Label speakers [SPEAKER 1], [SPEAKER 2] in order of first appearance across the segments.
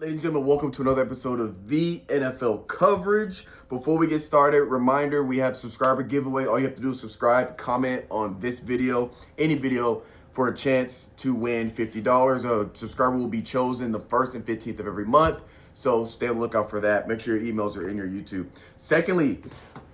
[SPEAKER 1] Ladies and gentlemen, welcome to another episode of the NFL coverage. Before we get started, reminder, we have subscriber giveaway. All you have to do is subscribe, comment on this video, any video, for a chance to win $50. A subscriber will be chosen the 1st and 15th of every month. So stay on the lookout for that. Make sure your emails are in your YouTube. Secondly,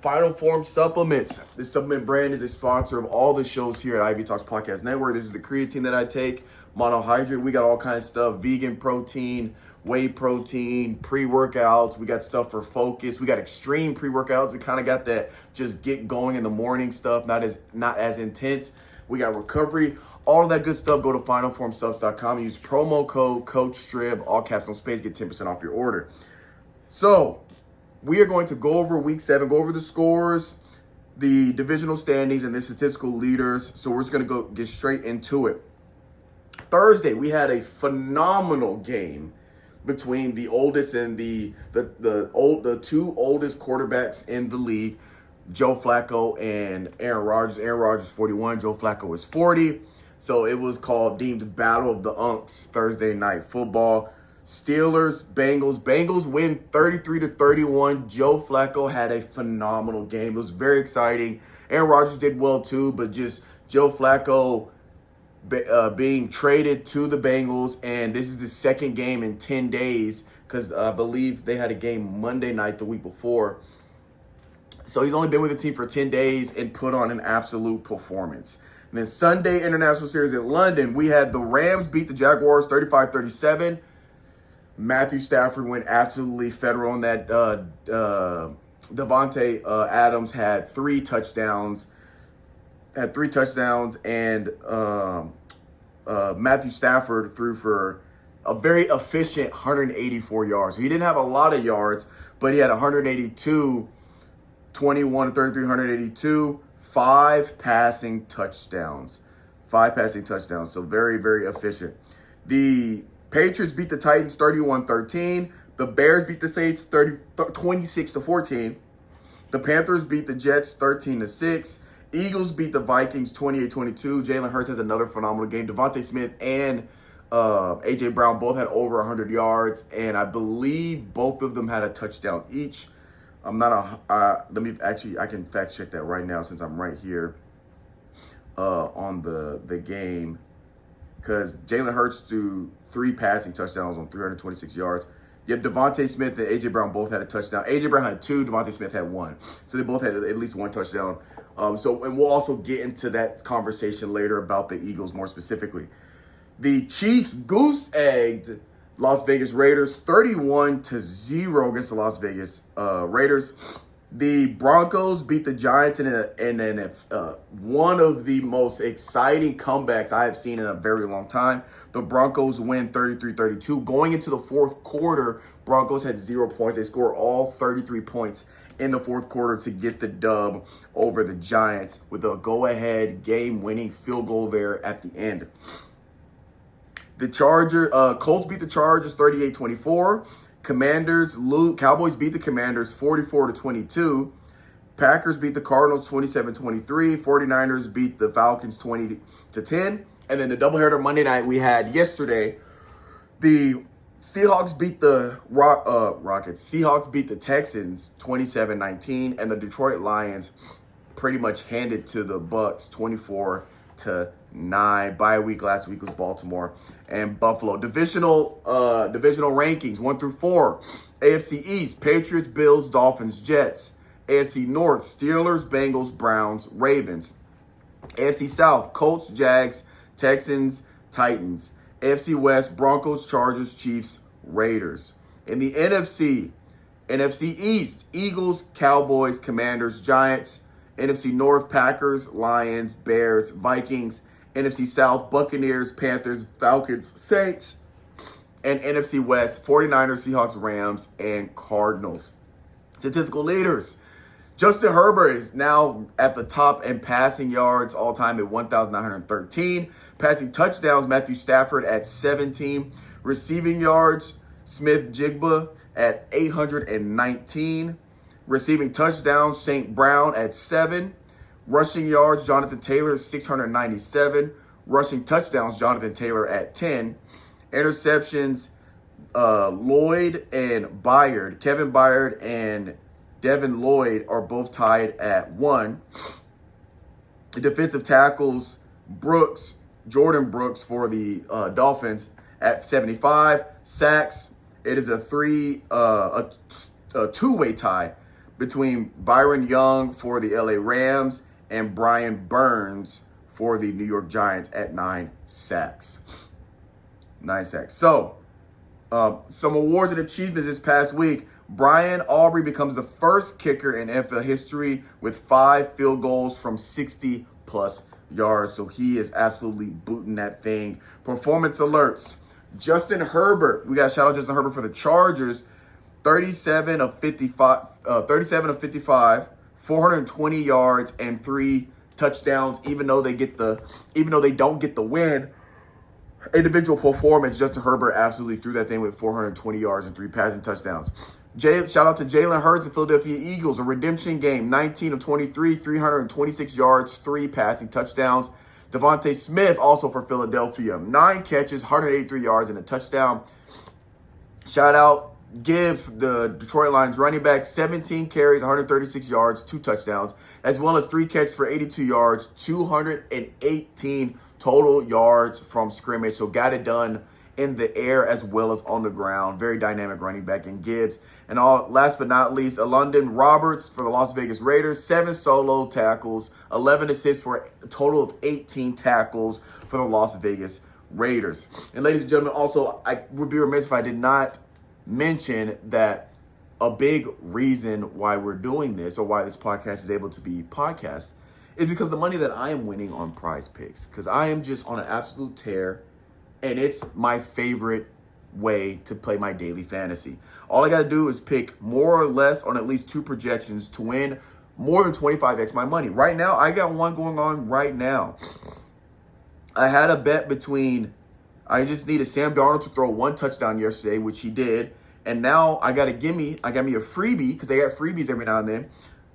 [SPEAKER 1] Final Form Supplements. This supplement brand is a sponsor of all the shows here at Ivy Talks Podcast Network. This is the creatine that I take, monohydrate. We got all kinds of stuff, vegan protein, whey protein, pre-workouts. We got stuff for focus. We got extreme pre-workouts. We kind of got that just get going in the morning stuff, not as intense. We got recovery, all of that good stuff. Go to finalformsubs.com. Use promo code Strib, all caps no space, get 10% off your order. So we are going to go over week 7, go over the scores, the divisional standings, and the statistical leaders. So we're just going to get straight into it. Thursday, we had a phenomenal game between the oldest and the two oldest quarterbacks in the league, Joe Flacco and Aaron Rodgers. Aaron Rodgers 41, Joe Flacco is 40. So it was deemed Battle of the Unks Thursday night football. Steelers, Bengals. Bengals win 33-31. Joe Flacco had a phenomenal game. It was very exciting. Aaron Rodgers did well too, but just Joe Flacco being traded to the Bengals, and this is the second game in 10 days because I believe they had a game Monday night the week before. So he's only been with the team for 10 days and put on an absolute performance. And then Sunday International Series in London, we had the Rams beat the Jaguars 35-37. Matthew Stafford went absolutely federal on that. Devontae Adams had three touchdowns, and Matthew Stafford threw for a very efficient 184 yards. So he didn't have a lot of yards, but he had 182, 21 to 33, 182, five passing touchdowns. So very, very efficient. The Patriots beat the Titans 31-13. The Bears beat the Saints 26-14. The Panthers beat the Jets 13-6. Eagles beat the Vikings 28-22. Jalen Hurts has another phenomenal game. Devontae Smith and A.J. Brown both had over 100 yards, and I believe both of them had a touchdown each. I can fact check that right now since I'm right here on the game, because Jalen Hurts threw 3 passing touchdowns on 326 yards. Yep, Devontae Smith and A.J. Brown both had a touchdown. A.J. Brown had 2, Devontae Smith had 1. So they both had at least 1 touchdown. And we'll also get into that conversation later about the Eagles more specifically. The Chiefs goose-egged Las Vegas Raiders 31-0 against the Las Vegas Raiders. The Broncos beat the Giants in one of the most exciting comebacks I have seen in a very long time. The Broncos win 33-32. Going into the fourth quarter, Broncos had 0 points. They scored all 33 points in the fourth quarter to get the dub over the Giants with a go-ahead game-winning field goal there at the end. The Colts beat the Chargers 38-24. Cowboys beat the Commanders 44-22. Packers beat the Cardinals 27-23. 49ers beat the Falcons 20-10. And then the doubleheader Monday night we had yesterday, the Seahawks beat the Rockets. Seahawks beat the Texans 27-19, and the Detroit Lions pretty much handed to the Bucks 24-9. Bye week last week was Baltimore and Buffalo. Divisional rankings 1 through 4. AFC East: Patriots, Bills, Dolphins, Jets. AFC North: Steelers, Bengals, Browns, Ravens. AFC South: Colts, Jags, Texans, Titans. AFC West: Broncos, Chargers, Chiefs, Raiders. In the NFC East: Eagles, Cowboys, Commanders, Giants. NFC North: Packers, Lions, Bears, Vikings. NFC South: Buccaneers, Panthers, Falcons, Saints. And NFC West: 49ers, Seahawks, Rams, and Cardinals. Statistical leaders: Justin Herbert is now at the top in passing yards all time at 1,913. Passing touchdowns: Matthew Stafford at 17. Receiving yards: Smith-Jigba at 819. Receiving touchdowns: St. Brown at 7. Rushing yards: Jonathan Taylor 697. Rushing touchdowns: Jonathan Taylor at 10. Interceptions: Lloyd and Byard, Kevin Byard and Devin Lloyd are both tied at 1. The defensive tackles, Jordan Brooks for the Dolphins at 75. Sacks, it is a two-way tie between Byron Young for the LA Rams and Brian Burns for the New York Giants at 9 sacks. 9 sacks. So, some awards and achievements this past week. Brian Aubrey becomes the first kicker in NFL history with 5 field goals from 60-plus yards. So he is absolutely booting that thing. Performance alerts. Justin Herbert. We got to shout out Justin Herbert for the Chargers. 37 of 55, 420 yards and 3 touchdowns. Even though they don't get the win, individual performance, Justin Herbert absolutely threw that thing with 420 yards and 3 passing touchdowns. Shout out to Jalen Hurts and Philadelphia Eagles, a redemption game, 19 of 23, 326 yards, 3 passing touchdowns. Devontae Smith, also for Philadelphia, 9 catches, 183 yards, and a touchdown. Shout out Gibbs, the Detroit Lions running back, 17 carries, 136 yards, 2 touchdowns, as well as 3 catches for 82 yards, 218 total yards from scrimmage. So got it done in the air as well as on the ground. Very dynamic running back in Gibbs. And last but not least, London Roberts for the Las Vegas Raiders, 7 solo tackles, 11 assists for a total of 18 tackles for the Las Vegas Raiders. And ladies and gentlemen, also, I would be remiss if I did not mention that a big reason why we're doing this, or why this podcast is able to be podcast, is because the money that I am winning on Prize Picks. Because I am just on an absolute tear, and it's my favorite way to play my daily fantasy. All I got to do is pick more or less on at least 2 projections to win more than 25x my money. Right now, I got one going on right now. I had a bet between, I just needed Sam Darnold to throw 1 touchdown yesterday, which he did. And now I got me a freebie, because they got freebies every now and then.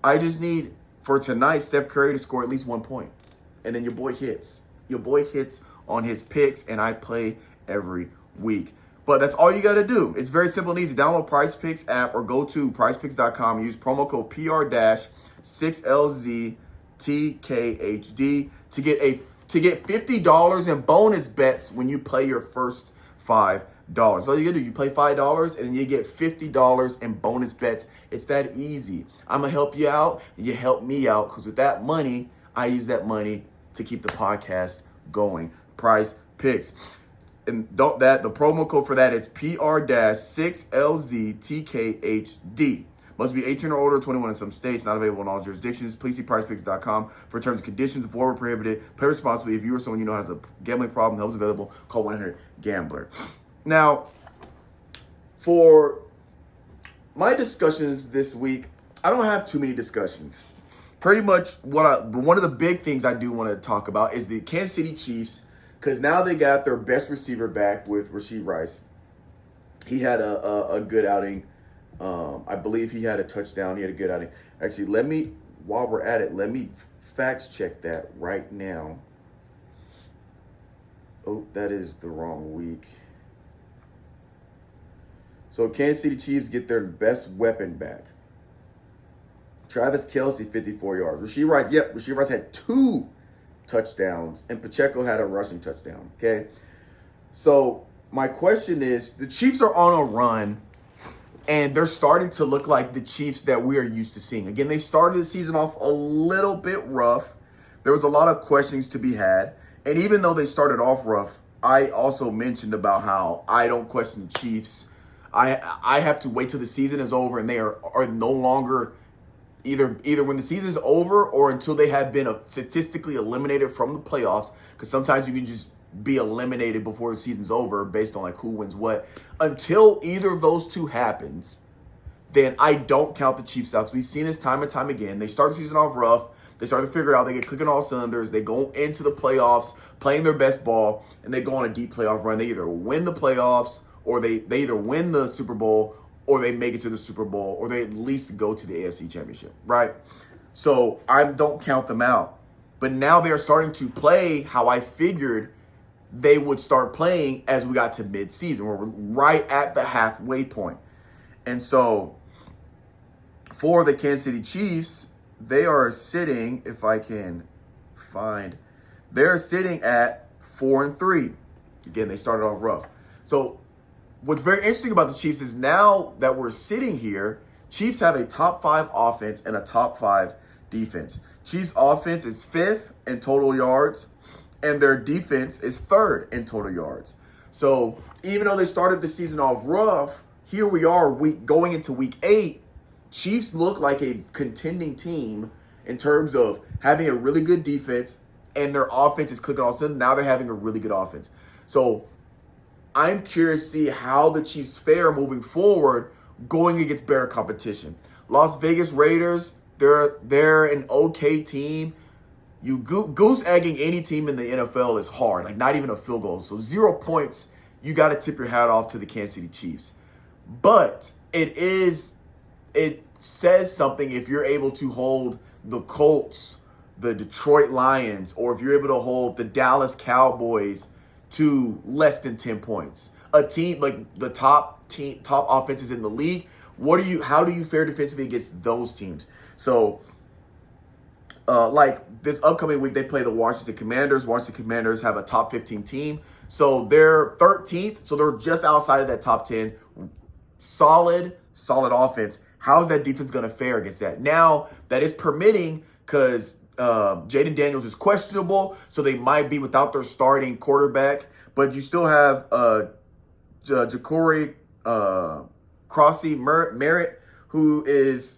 [SPEAKER 1] I just need, for tonight, Steph Curry to score at least 1 point. And then your boy hits. Your boy hits on his picks, and I play every week. But that's all you got to do. It's very simple and easy. Download Prize Picks app or go to prizepicks.com and use promo code PR-6LZTKHD to get $50 in bonus bets when you play your first $5. So all you gotta do, you play $5 and then you get $50 in bonus bets. It's that easy. I'm gonna help you out and you help me out, because with that money, I use that money to keep the podcast going. Prize Picks. And the promo code for that is PR-6LZTKHD. Must be 18 or older, 21 in some states, not available in all jurisdictions. Please see prizepicks.com for terms and conditions. Forward prohibited. Play responsibly. If you or someone you know has a gambling problem, help is available. Call 1-800-GAMBLER. Now, for my discussions this week, I don't have too many discussions. Pretty much one of the big things I do want to talk about is the Kansas City Chiefs, because now they got their best receiver back with Rashee Rice. He had a good outing. I believe he had a touchdown. He had a good outing. Actually, while we're at it, let me fact check that right now. Oh, that is the wrong week. So Kansas City Chiefs get their best weapon back. Travis Kelce, 54 yards. Rashee Rice had 2 touchdowns, and Pacheco had a rushing touchdown, okay? So my question is, the Chiefs are on a run, and they're starting to look like the Chiefs that we are used to seeing. Again, they started the season off a little bit rough. There was a lot of questions to be had, and even though they started off rough, I also mentioned about how I don't question the Chiefs. I have to wait till the season is over and they are no longer either when the season is over or until they have been statistically eliminated from the playoffs, because sometimes you can just be eliminated before the season's over based on like who wins what. Until either of those two happens, then I don't count the Chiefs out. So we've seen this time and time again. They start the season off rough. They start to figure it out. They get clicking all cylinders. They go into the playoffs playing their best ball, and they go on a deep playoff run. They either win the playoffs, or they either win the Super Bowl, or they make it to the Super Bowl, or they at least go to the AFC Championship, right? So I don't count them out. But now they are starting to play how I figured they would start playing as we got to mid-season. We're right at the halfway point. And so for the Kansas City Chiefs, they are sitting, if I can find, they're sitting at 4-3. Again, they started off rough. So what's very interesting about the Chiefs is now that we're sitting here, Chiefs have a top 5 offense and a top 5 defense. Chiefs offense is 5th in total yards, and their defense is 3rd in total yards. So even though they started the season off rough, here we are going into week 8. Chiefs look like a contending team in terms of having a really good defense, and their offense is clicking all of a sudden. Now they're having a really good offense. So I'm curious to see how the Chiefs fare moving forward going against better competition. Las Vegas Raiders, they're an okay team. You goose egging any team in the NFL is hard, like not even a field goal. So 0 points, you got to tip your hat off to the Kansas City Chiefs. But it says something if you're able to hold the Colts, the Detroit Lions, or if you're able to hold the Dallas Cowboys to less than 10 points. A team like the top offenses in the league, how do you fare defensively against those teams? So like this upcoming week, they play the Washington Commanders. Washington Commanders have a top 15 team. So they're 13th. So they're just outside of that top 10. Solid offense. How's that defense going to fare against that? Now, that is permitting because Jaden Daniels is questionable. So they might be without their starting quarterback. But you still have Ja'Cory Crossy Merritt, who is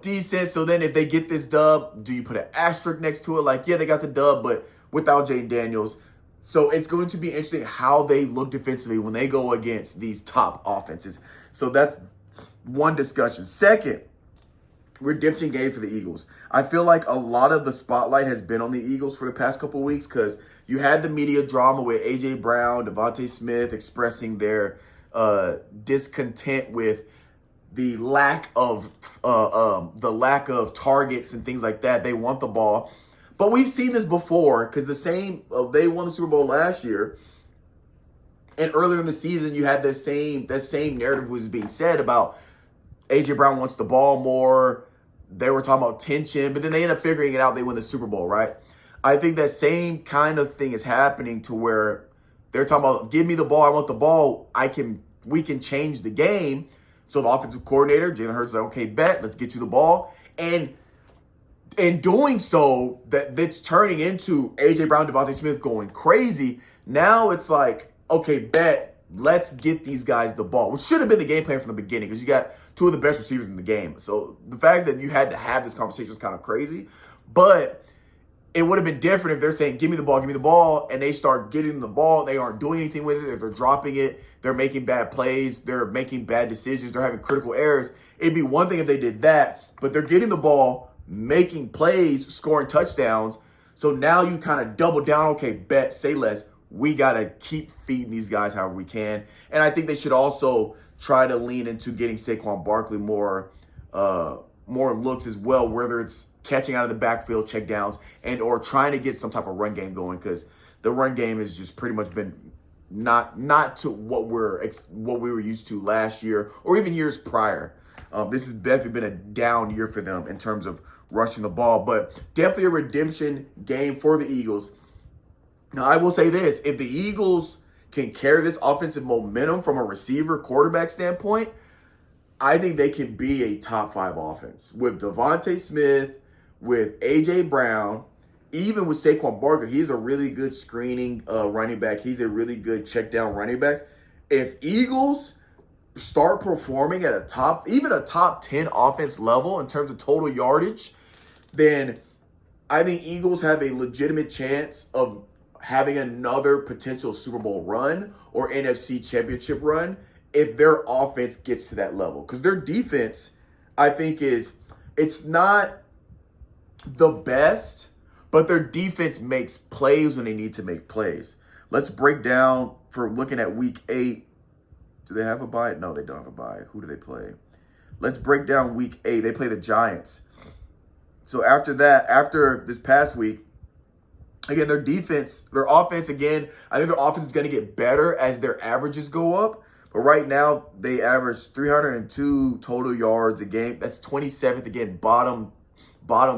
[SPEAKER 1] decent. So then if they get this dub, do you put an asterisk next to it? Like, yeah, they got the dub, but without Jaden Daniels. So it's going to be interesting how they look defensively when they go against these top offenses. So that's one discussion. Second, redemption game for the Eagles. I feel like a lot of the spotlight has been on the Eagles for the past couple of weeks because you had the media drama with A.J. Brown, Devontae Smith expressing their discontent with the lack of targets and things like that. They want the ball. But we've seen this before because they won the Super Bowl last year. And earlier in the season, you had that same narrative was being said about A.J. Brown wants the ball more. They were talking about tension, but then they end up figuring it out. They win the Super Bowl, right? I think that same kind of thing is happening to where they're talking about, give me the ball, I want the ball. We can change the game. So the offensive coordinator, Jalen Hurts, is like, okay, bet, let's get you the ball. And in doing so, that's turning into A.J. Brown, Devontae Smith going crazy. Now it's like, okay, bet, let's get these guys the ball, which should have been the game plan from the beginning because you got two of the best receivers in the game. So the fact that you had to have this conversation is kind of crazy. But it would have been different if they're saying, give me the ball, and they start getting the ball. They aren't doing anything with it. If they're dropping it, they're making bad plays. They're making bad decisions. They're having critical errors. It'd be one thing if they did that, but they're getting the ball, making plays, scoring touchdowns. So now you kind of double down. Okay, bet, say less. We got to keep feeding these guys however we can. And I think they should also try to lean into getting Saquon Barkley more looks as well, whether it's catching out of the backfield, check downs, and or trying to get some type of run game going because the run game has just pretty much been not to what we were used to last year or even years prior. This has definitely been a down year for them in terms of rushing the ball, but definitely a redemption game for the Eagles. Now, I will say this. If the Eagles can carry this offensive momentum from a receiver quarterback standpoint, I think they can be a top 5 offense with Devontae Smith, with A.J. Brown, even with Saquon Barkley. He's a really good screening running back. He's a really good check down running back. If Eagles start performing at a top 10 offense level in terms of total yardage, then I think Eagles have a legitimate chance of having another potential Super Bowl run or NFC Championship run if their offense gets to that level. Because their defense, I think, it's not the best, but their defense makes plays when they need to make plays. Let's break down for looking at week 8. Do they have a bye? No, they don't have a bye. Who do they play? Let's break down week 8. They play the Giants. So after this past week, Again, their offense, again, I think their offense is going to get better as their averages go up. But right now, they average 302 total yards a game. That's 27th, again, bottom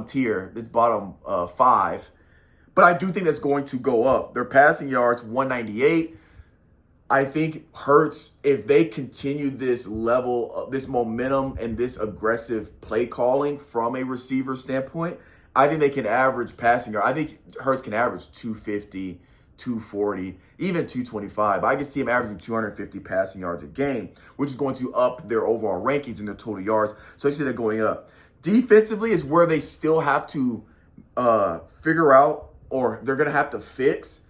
[SPEAKER 1] tier. It's bottom 5. But I do think that's going to go up. Their passing yards, 198. I think Hurts, if they continue this level, this momentum and this aggressive play calling from a receiver standpoint, I think they can average passing yards. I think Hurts can average 250, 240, even 225. I can see him averaging 250 passing yards a game, which is going to up their overall rankings and their total yards. So I see that going up. Defensively is where they still have to figure out, or they're going to have to fix,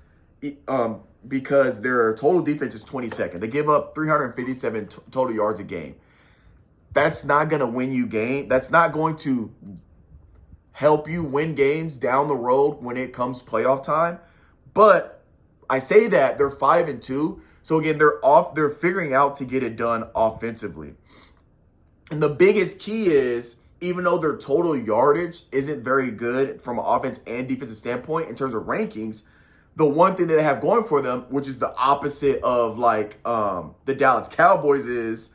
[SPEAKER 1] because their total defense is 22nd. They give up 357 total yards a game. That's not going to win you game. That's not going to help you win games down the road when it comes playoff time. But I say that they're 5-2. So again, they're figuring out to get it done offensively. And the biggest key is, even though their total yardage isn't very good from an offense and defensive standpoint in terms of rankings, the one thing that they have going for them, which is the opposite of like the Dallas Cowboys, is,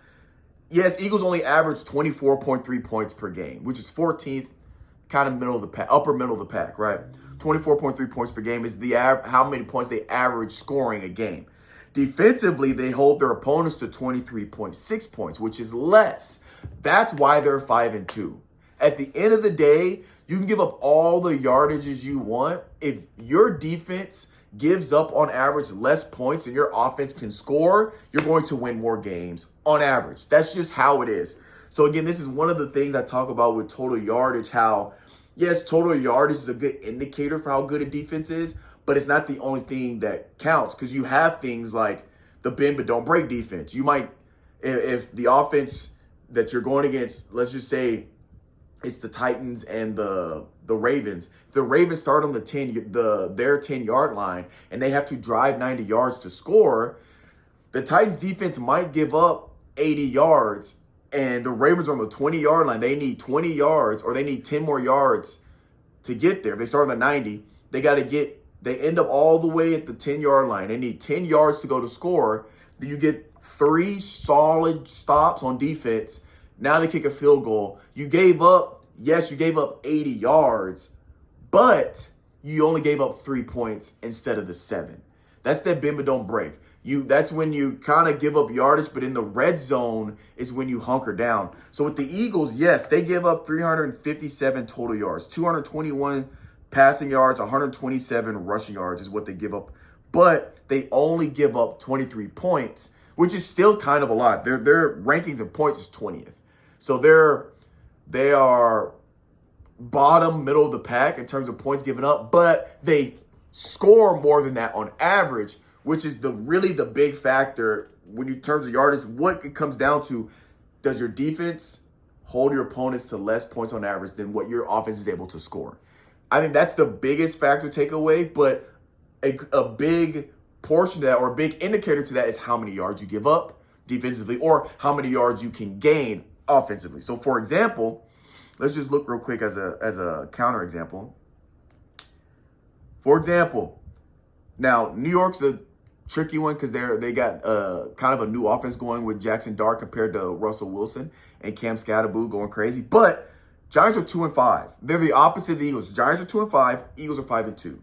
[SPEAKER 1] yes, Eagles only average 24.3 points per game, which is 14th, kind of middle of the pack, upper middle of the pack, right? 24.3 points per game is how many points they average scoring a game. Defensively, they hold their opponents to 23.6 points, which is less. That's why they're 5-2. At the end of the day, you can give up all the yardages you want. If your defense gives up on average less points than your offense can score, you're going to win more games on average. That's just how it is. So again, this is one of the things I talk about with total yardage, how, yes, total yardage is a good indicator for how good a defense is, but it's not the only thing that counts, because you have things like the bend but don't break defense. You might, if the offense that you're going against, let's just say it's the Titans and the Ravens. If the Ravens start on their 10-yard line and they have to drive 90 yards to score, the Titans defense might give up 80 yards, and the Ravens are on the 20-yard line. They need 20 yards, or they need 10 more yards to get there. If they start on the 90, they end up all the way at the 10-yard line. They need 10 yards to go to score. Then you get 3 solid stops on defense. Now they kick a field goal. You gave up 80 yards, but you only gave up 3 points instead of the 7. That's that bend but don't break. That's when you kind of give up yardage, but in the red zone is when you hunker down. So with the Eagles, yes, they give up 357 total yards, 221 passing yards, 127 rushing yards is what they give up. But they only give up 23 points, which is still kind of a lot. Their rankings in points is 20th. So they are bottom, middle of the pack in terms of points given up, but they score more than that on average, which is really the big factor when you terms of yardage. What it comes down to, does your defense hold your opponents to less points on average than what your offense is able to score? I think that's the biggest factor takeaway, but a big portion of that, or a big indicator to that, is how many yards you give up defensively or how many yards you can gain offensively. So for example, let's just look real quick as a counter example. For example, now New York's a tricky one because they got kind of a new offense going with Jackson Dart compared to Russell Wilson and Cam Scatterboo going crazy. But Giants are 2-5. They're the opposite of the Eagles. Giants are 2-5. Eagles are 5-2.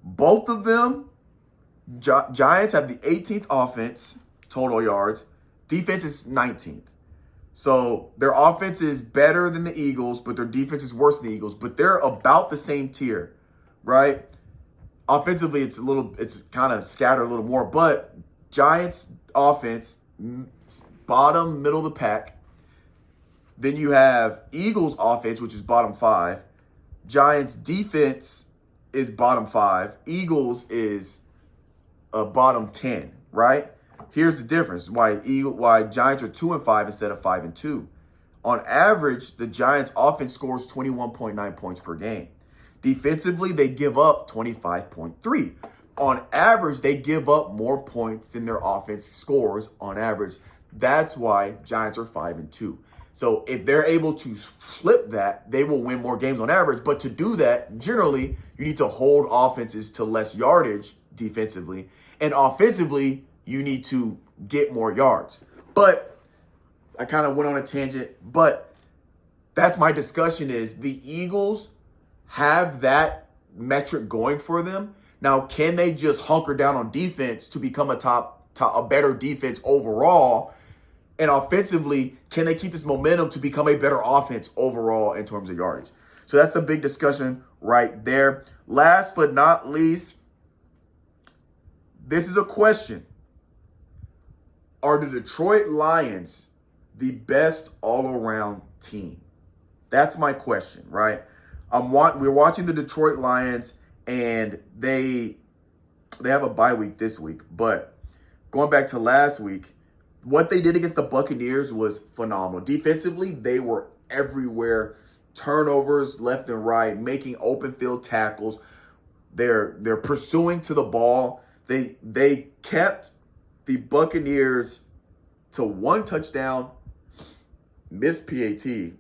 [SPEAKER 1] Both of them, Giants have the 18th offense total yards. Defense is 19th. So their offense is better than the Eagles, but their defense is worse than the Eagles. But they're about the same tier, right? Offensively, it's kind of scattered a little more. But Giants offense, bottom, middle of the pack. Then you have Eagles offense, which is bottom 5. Giants defense is bottom 5. Eagles is bottom 10, right? Here's the difference. Why Giants are 2-5 instead of 5-2. On average, the Giants offense scores 21.9 points per game. Defensively, they give up 25.3. On average, they give up more points than their offense scores on average. That's why Giants are 5-2. So if they're able to flip that, they will win more games on average. But to do that, generally, you need to hold offenses to less yardage defensively. And offensively, you need to get more yards. But I kind of went on a tangent. But that's my discussion is the Eagles have that metric going for them. Now, can they just hunker down on defense to become a better defense overall? And offensively, can they keep this momentum to become a better offense overall in terms of yardage? So that's the big discussion right there. Last but not least, this is a question. Are the Detroit Lions the best all-around team? That's my question, right? We're watching the Detroit Lions, and they have a bye week this week. But going back to last week, what they did against the Buccaneers was phenomenal. Defensively, they were everywhere. Turnovers left and right, making open field tackles. They're pursuing to the ball. They kept the Buccaneers to one touchdown, missed PAT, and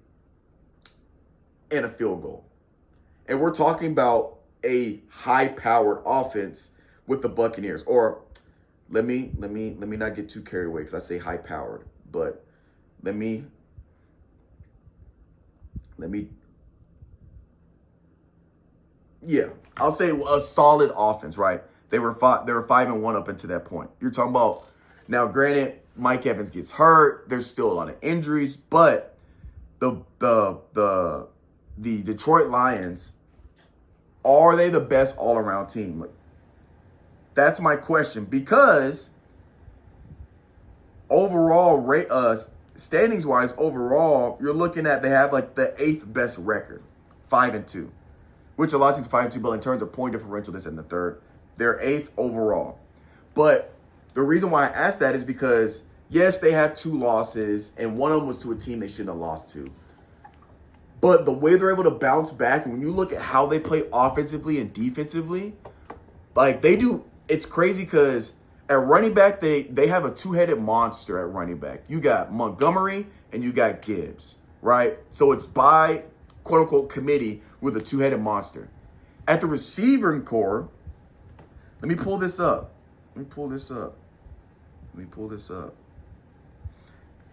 [SPEAKER 1] a field goal. And we're talking about a high-powered offense with the Buccaneers. Or let me not get too carried away because I say high-powered, but let me I'll say a solid offense, right? They were 5-1 up until that point. You're talking about now. Granted, Mike Evans gets hurt. There's still a lot of injuries, but the Detroit Lions, are they the best all-around team? That's my question, because overall, standings-wise, overall, you're looking at they have like the 8th best record, 5-2, which a lot of teams 5-2, but in terms of point differential, this and the third, they're 8th overall. But the reason why I asked that is because, yes, they have 2 losses, and one of them was to a team they shouldn't have lost to. But the way they're able to bounce back, and when you look at how they play offensively and defensively, like they do, it's crazy because at running back, they have a 2-headed monster at running back. You got Montgomery and you got Gibbs, right? So it's by, quote-unquote, committee with a 2-headed monster. At the receiving core, let me pull this up.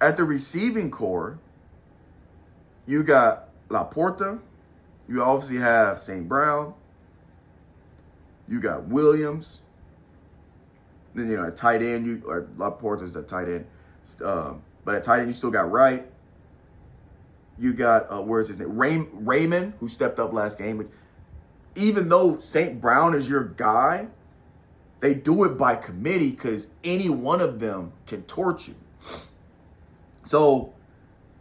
[SPEAKER 1] At the receiving core, you got Laporta. You obviously have St. Brown. You got Williams. Then, at tight end, Laporta's the tight end. But at tight end, you still got Wright. You got, where's his name? Raymond, who stepped up last game. But even though St. Brown is your guy, they do it by committee because any one of them can torch you. So,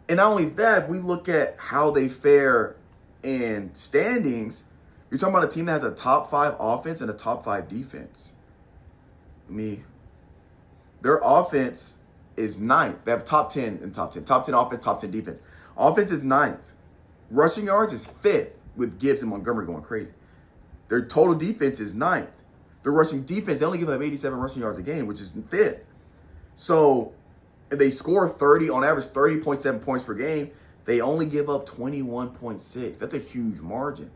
[SPEAKER 1] and not only that, we look at how they fare in standings. You're talking about a team that has a top 5 offense and a top 5 defense. Their offense is 9th. They have top 10 and top 10. Top 10 offense, top 10 defense. Offense is 9th. Rushing yards is 5th with Gibbs and Montgomery going crazy. Their total defense is 9th. Their rushing defense, they only give up 87 rushing yards a game, which is 5th. So if they score on average 30.7 points per game, they only give up 21.6. That's a huge margin.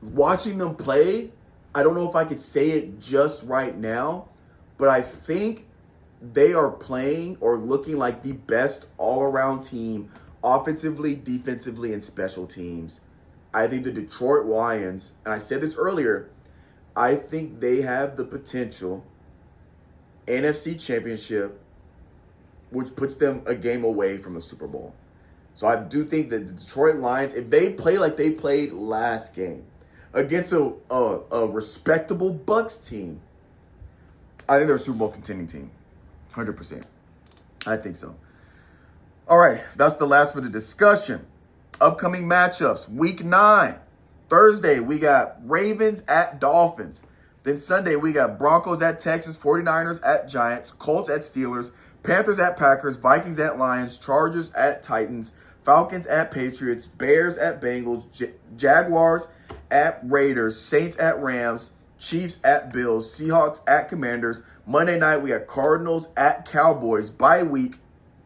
[SPEAKER 1] Watching them play, I don't know if I could say it just right now, but I think they are playing or looking like the best all-around team offensively, defensively, and special teams. I think the Detroit Lions, and I said this earlier, I think they have the potential NFC Championship, which puts them a game away from the Super Bowl. So I do think that the Detroit Lions, if they play like they played last game against a respectable Bucks team, I think they're a Super Bowl contending team. 100%. I think so. All right, that's the last for the discussion. Upcoming matchups, Week 9. Thursday, we got Ravens at Dolphins. Then Sunday, we got Broncos at Texans, 49ers at Giants, Colts at Steelers, Panthers at Packers, Vikings at Lions, Chargers at Titans, Falcons at Patriots, Bears at Bengals, Jaguars at Raiders, Saints at Rams, Chiefs at Bills, Seahawks at Commanders. Monday night, we got Cardinals at Cowboys. Bye week.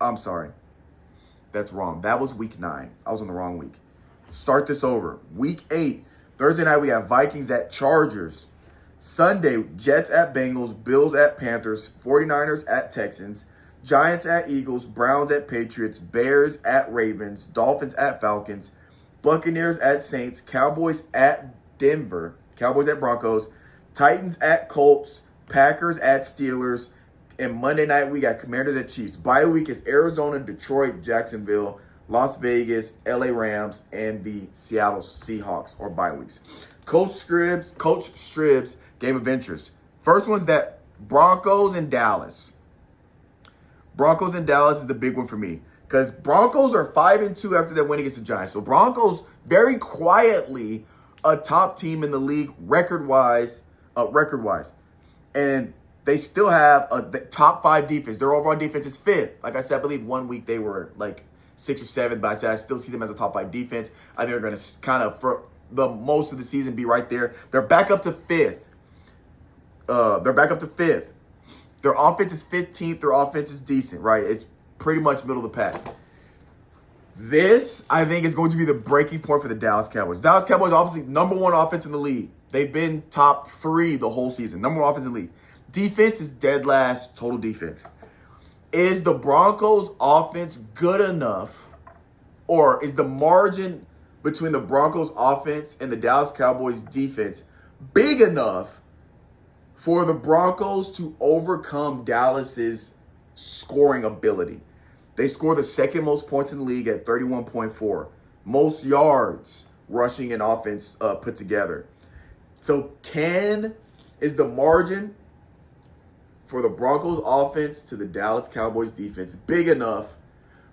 [SPEAKER 1] I'm sorry. That's wrong. That was Week 9. I was on the wrong week. Start this over. Week 8, Thursday night, we have Vikings at Chargers. Sunday, Jets at Bengals, Bills at Panthers, 49ers at Texans, Giants at Eagles, Browns at Patriots, Bears at Ravens, Dolphins at Falcons, Buccaneers at Saints, Cowboys at Denver, Cowboys at Broncos, Titans at Colts, Packers at Steelers, and Monday night we got Commanders at Chiefs. Bye week is Arizona, Detroit, Jacksonville, Las Vegas, LA Rams, and the Seattle Seahawks or bye weeks. Coach Strib's game of interest. First one's that Broncos and Dallas. Broncos and Dallas is the big one for me because Broncos are 5-2 after their win against the Giants. So Broncos very quietly a top team in the league record-wise, and they still have the top 5 defense. Their overall defense is 5th. Like I said, I believe 1 week they were like 6 or 7, but I said I still see them as a top 5 defense. I think they're going to kind of for the most of the season be right there. They're back up to 5th. Their offense is 15th. Their offense is decent, right? It's pretty much middle of the pack. This, I think, is going to be the breaking point for the Dallas Cowboys. Dallas Cowboys, obviously, number 1 offense in the league. They've been top 3 the whole season. Number 1 offense in the league. Defense is dead last, total defense. Is the Broncos' offense good enough, or is the margin between the Broncos' offense and the Dallas Cowboys' defense big enough for the Broncos to overcome Dallas's scoring ability? They score the 2nd most points in the league at 31.4. Most yards rushing and offense put together. So is the margin for the Broncos offense to the Dallas Cowboys defense big enough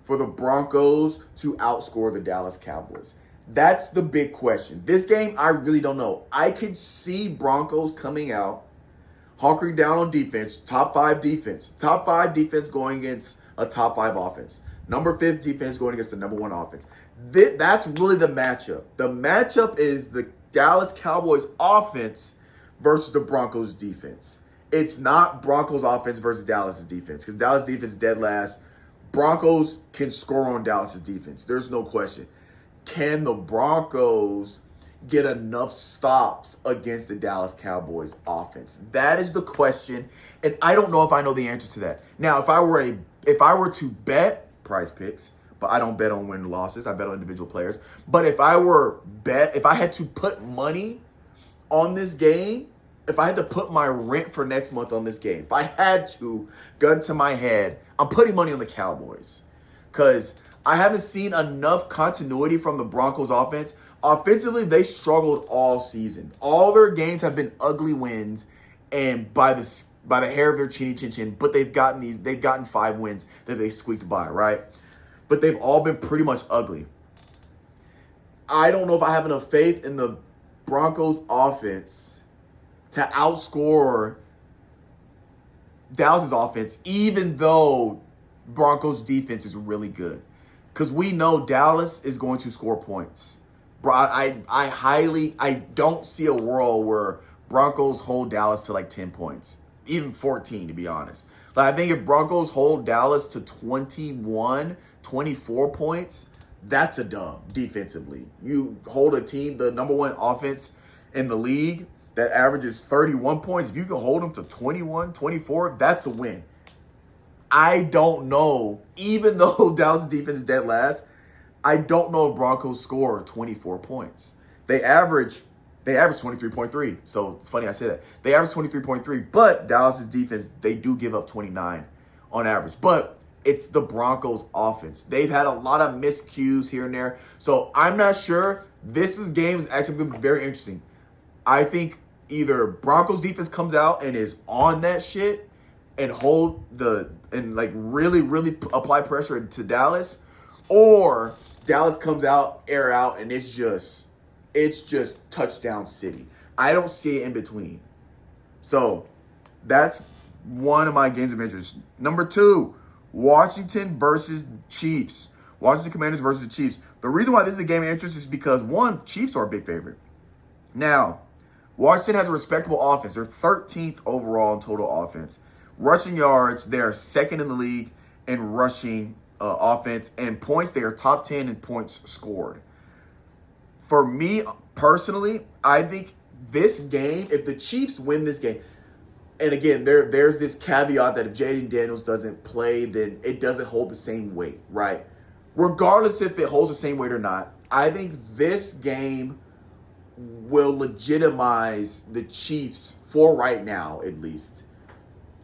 [SPEAKER 1] for the Broncos to outscore the Dallas Cowboys? That's the big question. This game, I really don't know. I could see Broncos coming out, hunkering down on defense, top 5 defense. Top 5 defense going against a top 5 offense. Number 5 defense going against the number 1 offense. That's really the matchup. The matchup is the Dallas Cowboys offense versus the Broncos defense. It's not Broncos offense versus Dallas defense because Dallas defense is dead last. Broncos can score on Dallas defense. There's no question. Can the Broncos get enough stops against the Dallas Cowboys offense? That is the question, and I don't know if I know the answer to that. Now, if I were to bet Prize Picks, but I don't bet on win losses, I bet on individual players. But if I had to put money on this game, if I had to put my rent for next month on this game, if I had to, gun to my head, I'm putting money on the Cowboys. Because I haven't seen enough continuity from the Broncos offense. Offensively, they struggled all season. All their games have been ugly wins and by the hair of their chinny chin chin, but they've gotten 5 wins that they squeaked by, right? But they've all been pretty much ugly. I don't know if I have enough faith in the Broncos offense to outscore Dallas's offense, even though Broncos defense is really good. Because we know Dallas is going to score points. Bro, I don't see a world where Broncos hold Dallas to like 10 points. Even 14, to be honest. Like, I think if Broncos hold Dallas to 21, 24 points, that's a dub defensively. You hold a team, the number 1 offense in the league, that averages 31 points. If you can hold them to 21, 24, that's a win. I don't know. Even though Dallas' defense is dead last, I don't know if Broncos score 24 points. They average 23.3. So it's funny I say that. They average 23.3, but Dallas' defense, they do give up 29 on average. But it's the Broncos offense. They've had a lot of miscues here and there. So I'm not sure. This game is actually going to be very interesting. I think either Broncos defense comes out and is on that shit and really, really apply pressure to Dallas, or Dallas comes out, air out, and it's just touchdown city. I don't see it in between. So that's one of my games of interest. Number 2, Washington versus Chiefs. Washington Commanders versus the Chiefs. The reason why this is a game of interest is because, 1, Chiefs are a big favorite. Now, Washington has a respectable offense. They're 13th overall in total offense. Rushing yards, they're 2nd in the league in rushing offense. And points, they are top 10 in points scored. For me personally, I think this game, if the Chiefs win this game, and again, there's this caveat that if Jaden Daniels doesn't play, then it doesn't hold the same weight, right? Regardless if it holds the same weight or not, I think this game will legitimize the Chiefs for right now, at least.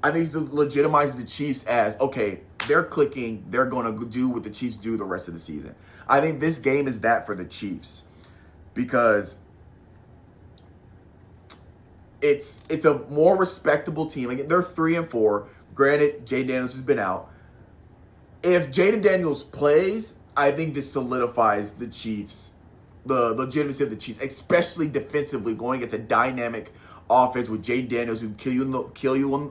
[SPEAKER 1] I think it's legitimize the Chiefs as, okay, they're clicking, they're going to do what the Chiefs do the rest of the season. I think this game is that for the Chiefs because it's a more respectable team. Like, they're 3-4. Granted, Jaden Daniels has been out. If Jaden Daniels plays, I think this solidifies the Chiefs, the legitimacy of the Chiefs, especially defensively, going against a dynamic offense with Jaden Daniels who kill you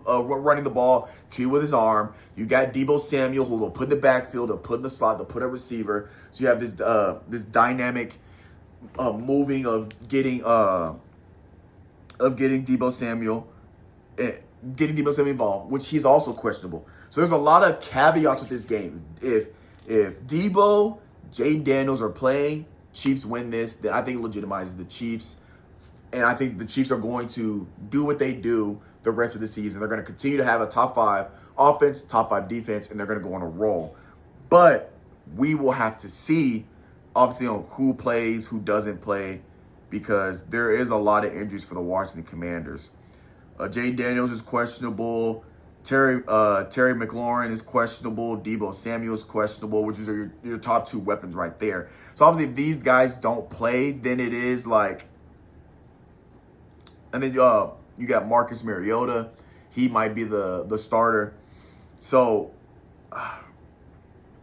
[SPEAKER 1] running the ball, kill you with his arm. You got Deebo Samuel who will put in the backfield, they'll put in the slot, they'll put a receiver. So you have this dynamic moving of getting Deebo Samuel involved, which he's also questionable. So there's a lot of caveats with this game. If Deebo, Jaden Daniels are playing, Chiefs win this, then I think it legitimizes the Chiefs. And I think the Chiefs are going to do what they do the rest of the season. They're going to continue to have a top 5 offense, top 5 defense, and they're going to go on a roll. But we will have to see, obviously, on who plays, who doesn't play, because there is a lot of injuries for the Washington Commanders. Jaden Daniels is questionable. Terry McLaurin is questionable. Deebo Samuel is questionable, which is your top 2 weapons right there. So obviously, if these guys don't play, then it is like, and then you got Marcus Mariota. He might be the starter. So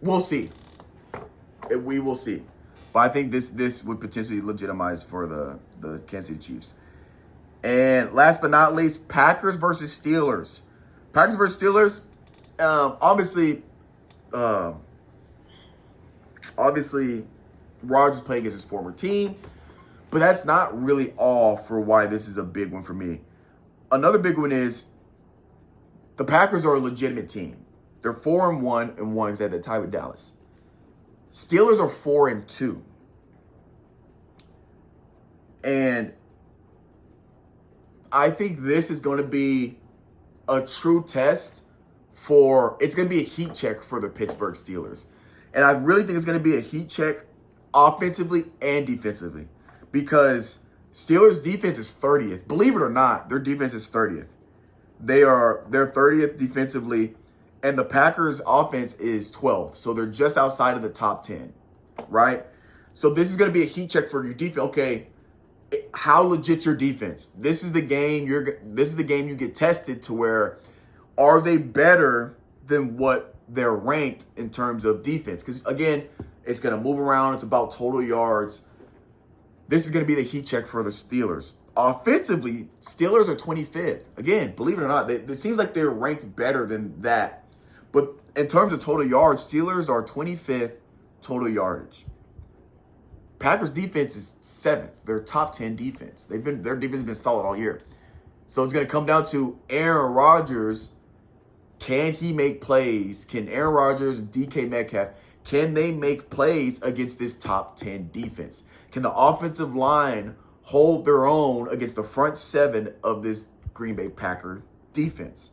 [SPEAKER 1] we'll see. We will see. But I think this would potentially legitimize for the Kansas City Chiefs. And last but not least, Packers versus Steelers. Packers versus Steelers. Obviously, Rodgers playing against his former team. But that's not really all for why this is a big one for me. Another big one is the Packers are a legitimate team. They're 4-1 and 1 at the tie with Dallas. Steelers are 4-2. And I think this is going to be a true test it's going to be a heat check for the Pittsburgh Steelers. And I really think it's going to be a heat check offensively and defensively. Because Steelers' defense is 30th. Believe it or not, their defense is 30th. They're 30th defensively, and the Packers' offense is 12th. So they're just outside of the top 10, right? So this is going to be a heat check for your defense. Okay, how legit your defense? This is the game you get tested to where are they better than what they're ranked in terms of defense? Because again, it's going to move around. It's about total yards. This is going to be the heat check for the Steelers. Offensively, Steelers are 25th. Again, believe it or not, it seems like they're ranked better than that. But in terms of total yards, Steelers are 25th total yardage. Packers defense is 7th. They're top 10 defense. Their defense has been solid all year. So it's going to come down to Aaron Rodgers. Can he make plays? Can Aaron Rodgers, DK Metcalf, can they make plays against this top 10 defense? Can the offensive line hold their own against the front 7 of this Green Bay Packer defense?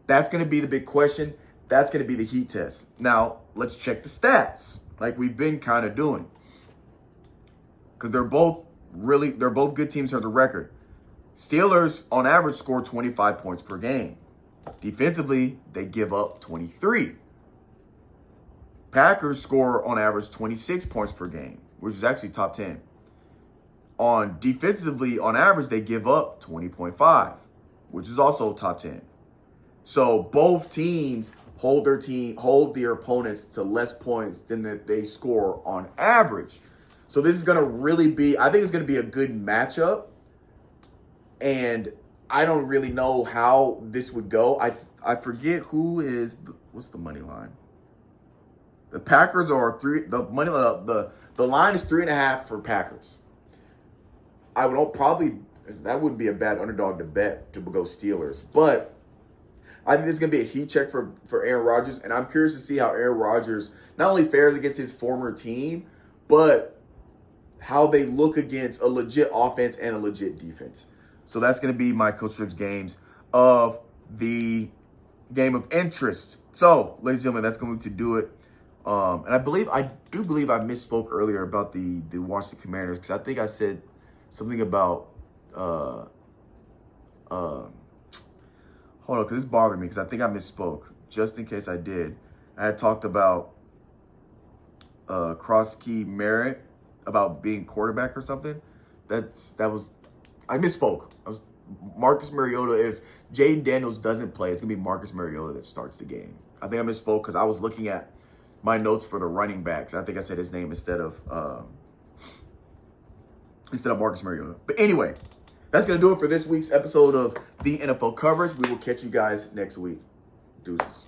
[SPEAKER 1] That's going to be the big question. That's going to be the heat test. Now, let's check the stats like we've been kind of doing. Because they're both good teams in terms of record. Steelers, on average, score 25 points per game. Defensively, they give up 23. Packers score, on average, 26 points per game, which is actually top 10. Defensively, on average, they give up 20.5, which is also top 10. So both teams hold their opponents to less points than they score on average. So this is going to really be, I think it's going to be a good matchup. And I don't really know how this would go. I forget what's the money line? The Packers are the line is 3.5 for Packers. That wouldn't be a bad underdog to bet to go Steelers. But I think this is going to be a heat check for Aaron Rodgers. And I'm curious to see how Aaron Rodgers not only fares against his former team, but how they look against a legit offense and a legit defense. So that's going to be my Coach Strib's games of the game of interest. So, ladies and gentlemen, that's going to do it. And I do believe I misspoke earlier about the Washington Commanders, because I think I said something about hold on, because it's bothering me, because I think I misspoke. Just in case I did, I had talked about Cross-Key Merritt about being quarterback or something. I misspoke. Marcus Mariota. If Jaden Daniels doesn't play, it's gonna be Marcus Mariota that starts the game. I think I misspoke because I was looking at my notes for the running backs. I think I said his name instead of Marcus Mariota. But anyway, that's gonna do it for this week's episode of the NFL Coverage. We will catch you guys next week. Deuces.